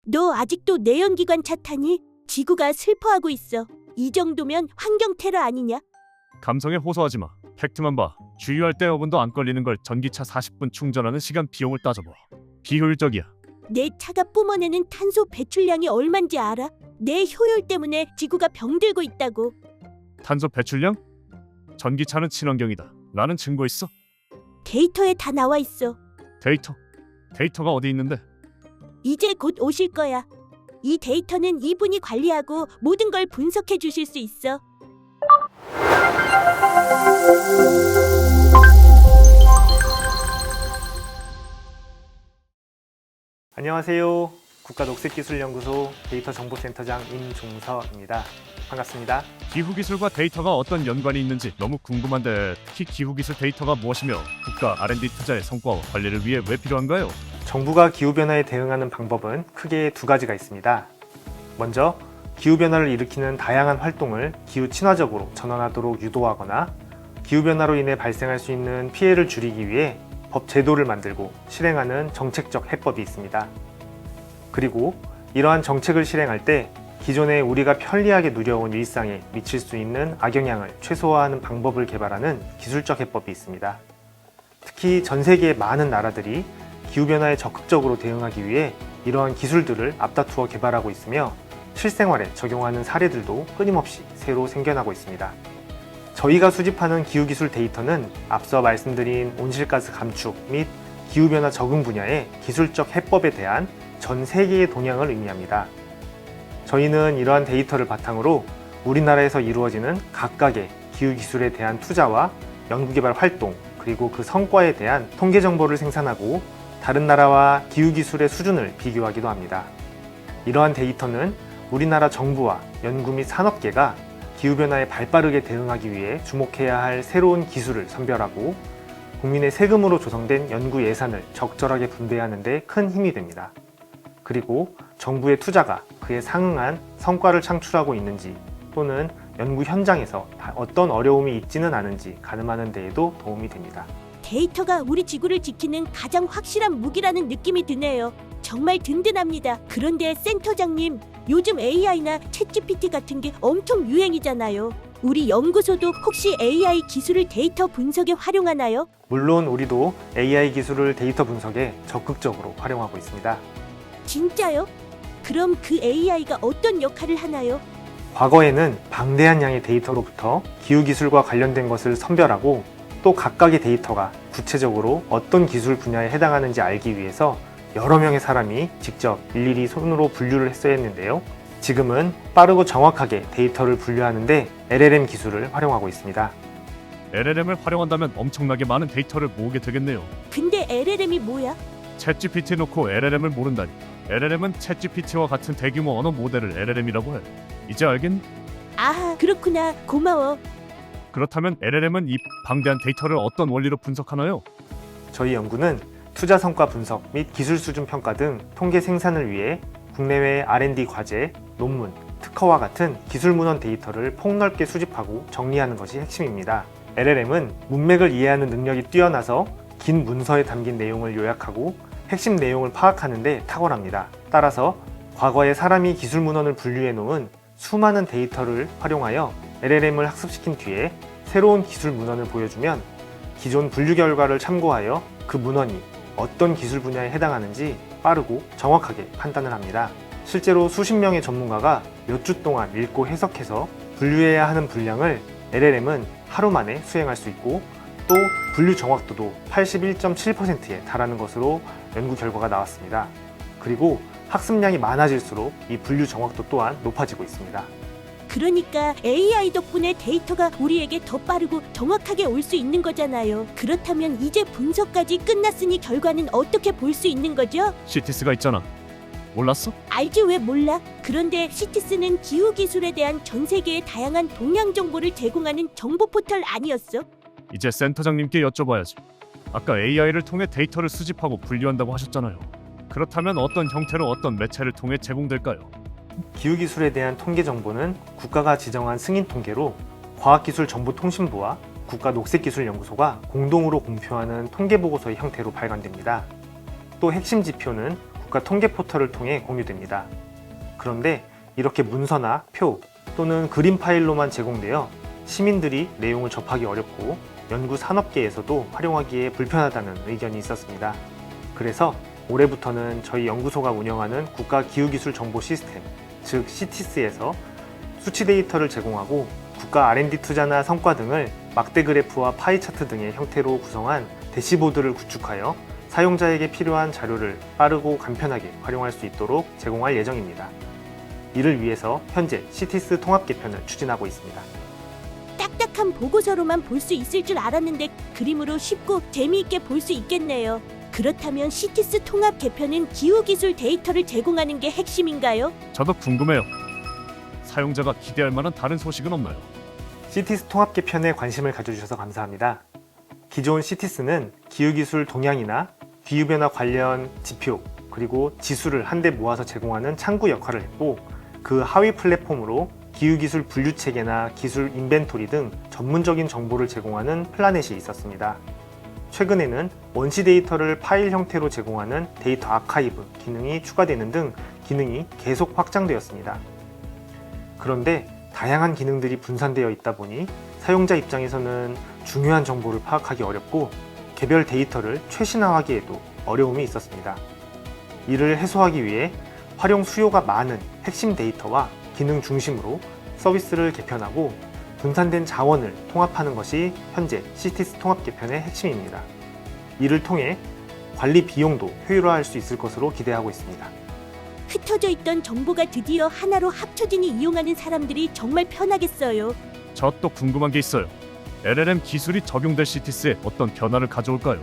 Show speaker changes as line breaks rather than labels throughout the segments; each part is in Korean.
너 아직도 내연기관 차 타니? 지구가 슬퍼하고 있어. 이 정도면 환경 테러 아니냐?
감성에 호소하지 마. 팩트만 봐. 주유할 때 5분도 안 걸리는 걸 전기차 40분 충전하는 시간 비용을 따져봐. 비효율적이야.
내 차가 뿜어내는 탄소 배출량이 얼만지 알아? 내 효율 때문에 지구가 병들고 있다고.
탄소 배출량? 전기차는 친환경이다. 나는 증거 있어.
데이터에 다 나와 있어.
데이터가 어디 있는데?
이제 곧 오실 거야. 이 데이터는 이분이 관리하고 모든 걸 분석해 주실 수 있어.
안녕하세요. 국가녹색기술연구소 데이터정보센터장 임종서입니다. 반갑습니다.
기후기술과 데이터가 어떤 연관이 있는지 너무 궁금한데, 특히 기후기술 데이터가 무엇이며 국가 R&D 투자의 성과와 관리를 위해 왜 필요한가요?
정부가 기후변화에 대응하는 방법은 크게 두 가지가 있습니다. 먼저 기후변화를 일으키는 다양한 활동을 기후친화적으로 전환하도록 유도하거나 기후변화로 인해 발생할 수 있는 피해를 줄이기 위해 법 제도를 만들고 실행하는 정책적 해법이 있습니다. 그리고 이러한 정책을 실행할 때 기존에 우리가 편리하게 누려온 일상에 미칠 수 있는 악영향을 최소화하는 방법을 개발하는 기술적 해법이 있습니다. 특히 전 세계의 많은 나라들이 기후변화에 적극적으로 대응하기 위해 이러한 기술들을 앞다투어 개발하고 있으며 실생활에 적용하는 사례들도 끊임없이 새로 생겨나고 있습니다. 저희가 수집하는 기후기술 데이터는 앞서 말씀드린 온실가스 감축 및 기후변화 적응 분야의 기술적 해법에 대한 전 세계의 동향을 의미합니다. 저희는 이러한 데이터를 바탕으로 우리나라에서 이루어지는 각각의 기후기술에 대한 투자와 연구개발 활동, 그리고 그 성과에 대한 통계 정보를 생산하고 다른 나라와 기후기술의 수준을 비교하기도 합니다. 이러한 데이터는 우리나라 정부와 연구 및 산업계가 기후변화에 발빠르게 대응하기 위해 주목해야 할 새로운 기술을 선별하고 국민의 세금으로 조성된 연구 예산을 적절하게 분배하는 데 큰 힘이 됩니다. 그리고 정부의 투자가 그에 상응한 성과를 창출하고 있는지 또는 연구 현장에서 어떤 어려움이 있지는 않은지 가늠하는 데에도 도움이 됩니다.
데이터가 우리 지구를 지키는 가장 확실한 무기라는 느낌이 드네요. 정말 든든합니다. 그런데 센터장님, 요즘 AI나 챗GPT 같은 게 엄청 유행이잖아요. 우리 연구소도 혹시 AI 기술을 데이터 분석에 활용하나요?
물론 우리도 AI 기술을 데이터 분석에 적극적으로 활용하고 있습니다.
진짜요? 그럼 그 AI가 어떤 역할을 하나요?
과거에는 방대한 양의 데이터로부터 기후기술과 관련된 것을 선별하고 또 각각의 데이터가 구체적으로 어떤 기술 분야에 해당하는지 알기 위해서 여러 명의 사람이 직접 일일이 손으로 분류를 했어야 했는데요. 지금은 빠르고 정확하게 데이터를 분류하는데 LLM 기술을 활용하고 있습니다.
LLM을 활용한다면 엄청나게 많은 데이터를 모으게 되겠네요.
근데 LLM이 뭐야?
챗GPT 놓고 LLM을 모른다니. LLM은 챗GPT와 같은 대규모 언어 모델을 LLM이라고 해. 이제 알겠니?
아, 그렇구나. 고마워.
그렇다면 LLM은 이 방대한 데이터를 어떤 원리로 분석하나요?
저희 연구는 투자 성과 분석 및 기술 수준 평가 등 통계 생산을 위해 국내외 R&D 과제, 논문, 특허와 같은 기술 문헌 데이터를 폭넓게 수집하고 정리하는 것이 핵심입니다. LLM은 문맥을 이해하는 능력이 뛰어나서 긴 문서에 담긴 내용을 요약하고 핵심 내용을 파악하는 데 탁월합니다. 따라서 과거에 사람이 기술 문헌을 분류해 놓은 수많은 데이터를 활용하여 LLM을 학습시킨 뒤에 새로운 기술 문헌을 보여주면 기존 분류 결과를 참고하여 그 문헌이 어떤 기술 분야에 해당하는지 빠르고 정확하게 판단을 합니다. 실제로 수십 명의 전문가가 몇 주 동안 읽고 해석해서 분류해야 하는 분량을 LLM은 하루 만에 수행할 수 있고 또 분류 정확도도 81.7%에 달하는 것으로 연구 결과가 나왔습니다. 그리고 학습량이 많아질수록 이 분류 정확도 또한 높아지고 있습니다.
그러니까 AI 덕분에 데이터가 우리에게 더 빠르고 정확하게 올 수 있는 거잖아요. 그렇다면 이제 분석까지 끝났으니 결과는 어떻게 볼 수 있는 거죠?
CTS가 있잖아. 몰랐어?
알지 왜 몰라? 그런데 CTS는 기후기술에 대한 전 세계의 다양한 동향 정보를 제공하는 정보 포털 아니었어?
이제 센터장님께 여쭤봐야지. 아까 AI를 통해 데이터를 수집하고 분류한다고 하셨잖아요. 그렇다면 어떤 형태로 어떤 매체를 통해 제공될까요?
기후기술에 대한 통계 정보는 국가가 지정한 승인 통계로 과학기술정보통신부와 국가녹색기술연구소가 공동으로 공표하는 통계보고서의 형태로 발간됩니다. 또 핵심 지표는 국가 통계 포털을 통해 공유됩니다. 그런데 이렇게 문서나 표 또는 그림 파일로만 제공되어 시민들이 내용을 접하기 어렵고 연구 산업계에서도 활용하기에 불편하다는 의견이 있었습니다. 그래서 올해부터는 저희 연구소가 운영하는 국가 기후기술 정보 시스템, 즉 CTS에서 수치 데이터를 제공하고 국가 R&D 투자나 성과 등을 막대 그래프와 파이 차트 등의 형태로 구성한 대시보드를 구축하여 사용자에게 필요한 자료를 빠르고 간편하게 활용할 수 있도록 제공할 예정입니다. 이를 위해서 현재 CTS 통합 개편을 추진하고 있습니다.
딱딱한 보고서로만 볼 수 있을 줄 알았는데 그림으로 쉽고 재미있게 볼 수 있겠네요. 그렇다면 CTS 통합 개편은 기후기술 데이터를 제공하는 게 핵심인가요?
저도 궁금해요. 사용자가 기대할 만한 다른 소식은 없나요?
CTS 통합 개편에 관심을 가져주셔서 감사합니다. 기존 CTS는 기후기술 동향이나 기후변화 관련 지표 그리고 지수를 한데 모아서 제공하는 창구 역할을 했고, 그 하위 플랫폼으로 기후기술 분류체계나 기술 인벤토리 등 전문적인 정보를 제공하는 플라넷이 있었습니다. 최근에는 원시 데이터를 파일 형태로 제공하는 데이터 아카이브 기능이 추가되는 등 기능이 계속 확장되었습니다. 그런데 다양한 기능들이 분산되어 있다 보니 사용자 입장에서는 중요한 정보를 파악하기 어렵고 개별 데이터를 최신화하기에도 어려움이 있었습니다. 이를 해소하기 위해 활용 수요가 많은 핵심 데이터와 기능 중심으로 서비스를 개편하고 분산된 자원을 통합하는 것이 현재 CTS 통합 개편의 핵심입니다. 이를 통해 관리 비용도 효율화할 수 있을 것으로 기대하고 있습니다.
흩어져 있던 정보가 드디어 하나로 합쳐지니 이용하는 사람들이 정말 편하겠어요.
저 또 궁금한 게 있어요. LLM 기술이 적용될 CTS에 어떤 변화를 가져올까요?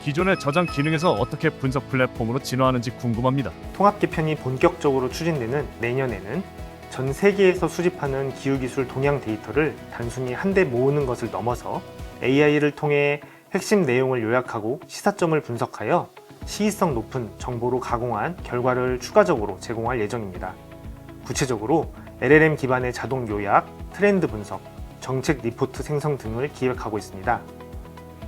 기존의 저장 기능에서 어떻게 분석 플랫폼으로 진화하는지 궁금합니다.
통합 개편이 본격적으로 추진되는 내년에는 전 세계에서 수집하는 기후기술 동향 데이터를 단순히 한데 모으는 것을 넘어서 AI를 통해 핵심 내용을 요약하고 시사점을 분석하여 시의성 높은 정보로 가공한 결과를 추가적으로 제공할 예정입니다. 구체적으로 LLM 기반의 자동 요약, 트렌드 분석, 정책 리포트 생성 등을 기획하고 있습니다.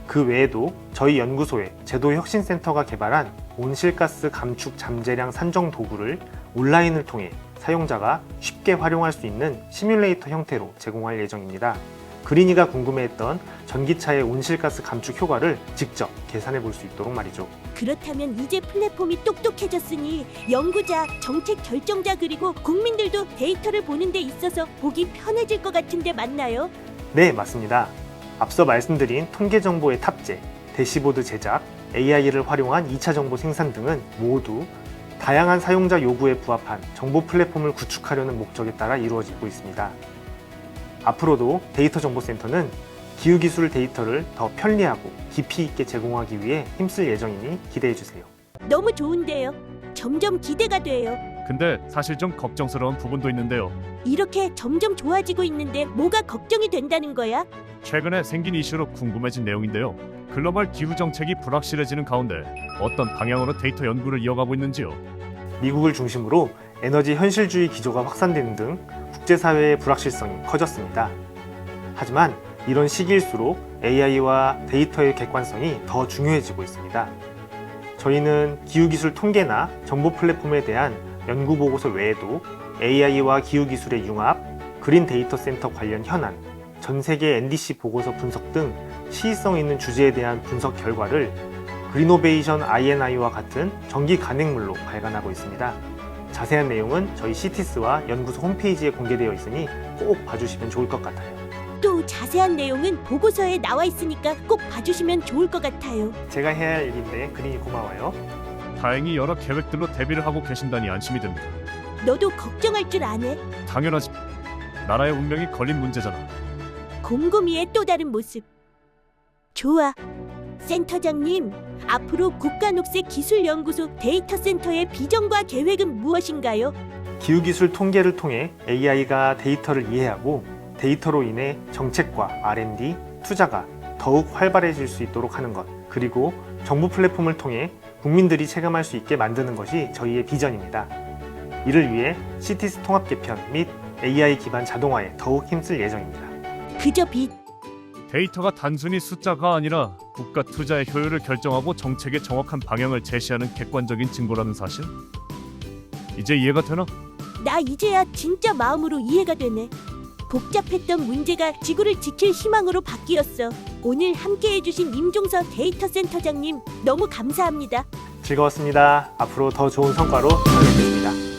그 외에도 저희 연구소의 제도혁신센터가 개발한 온실가스 감축 잠재량 산정 도구를 온라인을 통해 사용자가 쉽게 활용할 수 있는 시뮬레이터 형태로 제공할 예정입니다. 그린이가 궁금해했던 전기차의 온실가스 감축 효과를 직접 계산해 볼 수 있도록 말이죠.
그렇다면 이제 플랫폼이 똑똑해졌으니 연구자, 정책 결정자 그리고 국민들도 데이터를 보는 데 있어서 보기 편해질 것 같은데 맞나요?
네, 맞습니다. 앞서 말씀드린 통계 정보의 탑재, 대시보드 제작, AI를 활용한 2차 정보 생산 등은 모두 다양한 사용자 요구에 부합한 정보 플랫폼을 구축하려는 목적에 따라 이루어지고 있습니다. 앞으로도 데이터 정보센터는 기후기술 데이터를 더 편리하고 깊이 있게 제공하기 위해 힘쓸 예정이니 기대해주세요.
너무 좋은데요. 점점 기대가 돼요.
근데 사실 좀 걱정스러운 부분도 있는데요.
이렇게 점점 좋아지고 있는데 뭐가 걱정이 된다는 거야?
최근에 생긴 이슈로 궁금해진 내용인데요. 글로벌 기후 정책이 불확실해지는 가운데 어떤 방향으로 데이터 연구를 이어가고 있는지요?
미국을 중심으로 에너지 현실주의 기조가 확산되는 등 국제사회의 불확실성이 커졌습니다. 하지만 이런 시기일수록 AI와 데이터의 객관성이 더 중요해지고 있습니다. 저희는 기후기술 통계나 정보 플랫폼에 대한 연구 보고서 외에도 AI와 기후기술의 융합, 그린 데이터 센터 관련 현안, 전 세계 NDC 보고서 분석 등 시의성 있는 주제에 대한 분석 결과를 그리노베이션 INI와 같은 정기 간행물로 발간하고 있습니다. 자세한 내용은 저희 CTS와 연구소 홈페이지에 공개되어 있으니 꼭 봐주시면 좋을 것 같아요.
또 자세한 내용은 보고서에 나와 있으니까 꼭 봐주시면 좋을 것 같아요.
제가 해야 할 일인데 그린이 고마워요.
다행히 여러 계획들로 대비를 하고 계신다니 안심이 됩니다.
너도 걱정할 줄 아네.
당연하지. 나라의 운명이 걸린 문제잖아.
곰곰이의 또 다른 모습. 좋아. 센터장님, 앞으로 국가녹색기술연구소 데이터센터의 비전과 계획은 무엇인가요?
기후기술 통계를 통해 AI가 데이터를 이해하고 데이터로 인해 정책과 R&D, 투자가 더욱 활발해질 수 있도록 하는 것, 그리고 정부 플랫폼을 통해 국민들이 체감할 수 있게 만드는 것이 저희의 비전입니다. 이를 위해 CTS 통합 개편 및 AI 기반 자동화에 더욱 힘쓸 예정입니다.
그저
데이터가 단순히 숫자가 아니라 국가 투자의 효율을 결정하고 정책의 정확한 방향을 제시하는 객관적인 증거라는 사실? 이제 이해가 되나?
나 이제야 진짜 마음으로 이해가 되네. 복잡했던 문제가 지구를 지킬 희망으로 바뀌었어. 오늘 함께 해주신 임종서 데이터 센터장님 너무 감사합니다.
즐거웠습니다. 앞으로 더 좋은 성과로 찾아뵙겠습니다.